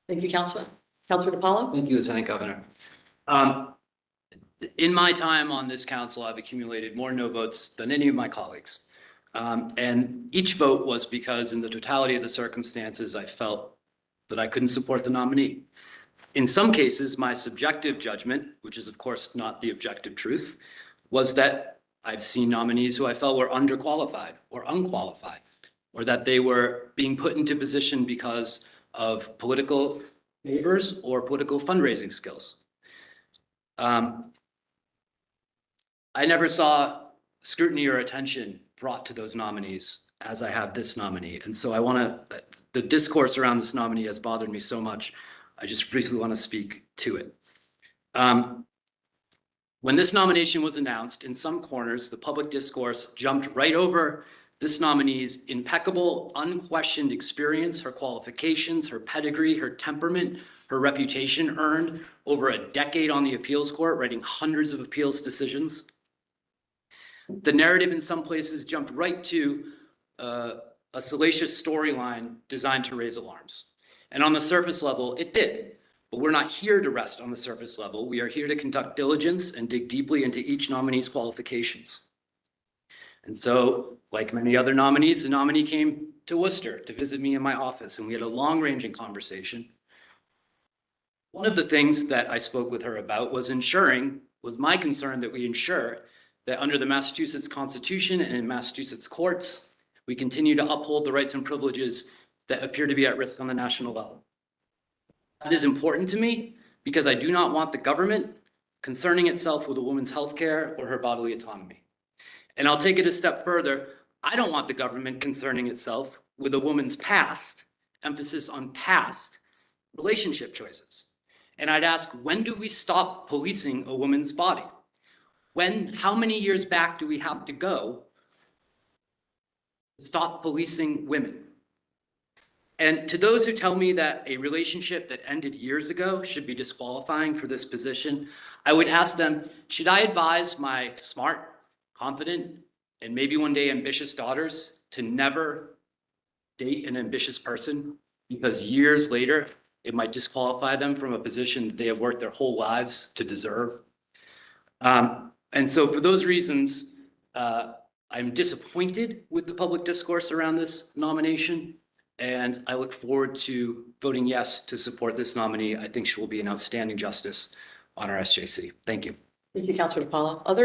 Thank you, Counselor. Counselor DiPaolo? Thank you, Lieutenant Governor. In my time on this council, I've accumulated more no votes than any of my colleagues. And each vote was because in the totality of the circumstances, I felt that I couldn't support the nominee. In some cases, my subjective judgment, which is of course not the objective truth, was that I've seen nominees who I felt were underqualified or unqualified, or that they were being put into position because of political favors or political fundraising skills. I never saw scrutiny or attention brought to those nominees as I have this nominee. And so the discourse around this nominee has bothered me so much. I just briefly want to speak to it. When this nomination was announced, in some corners, the public discourse jumped right over this nominee's impeccable, unquestioned experience, her qualifications, her pedigree, her temperament, her reputation earned over a decade on the appeals court, writing hundreds of appeals decisions. The narrative in some places jumped right to a salacious storyline designed to raise alarms. And on the surface level, it did. But we're not here to rest on the surface level. We are here to conduct diligence and dig deeply into each nominee's qualifications. And so, like many other nominees, the nominee came to Worcester to visit me in my office, and we had a long-ranging conversation. One of the things that I spoke with her about was my concern that we ensure that under the Massachusetts Constitution and in Massachusetts courts, we continue to uphold the rights and privileges that appear to be at risk on the national level. That is important to me because I do not want the government concerning itself with a woman's health care or her bodily autonomy. And I'll take it a step further. I don't want the government concerning itself with a woman's past, emphasis on past, relationship choices. And I'd ask, when do we stop policing a woman's body? How many years back do we have to go to stop policing women? And to those who tell me that a relationship that ended years ago should be disqualifying for this position, I would ask them, should I advise my smart, confident, and maybe one day ambitious daughters to never date an ambitious person because years later it might disqualify them from a position that they have worked their whole lives to deserve? And so for those reasons, I'm disappointed with the public discourse around this nomination, and I look forward to voting yes to support this nominee. I think she will be an outstanding justice on our SJC. Thank you. Thank you, Counselor DiPaolo. Other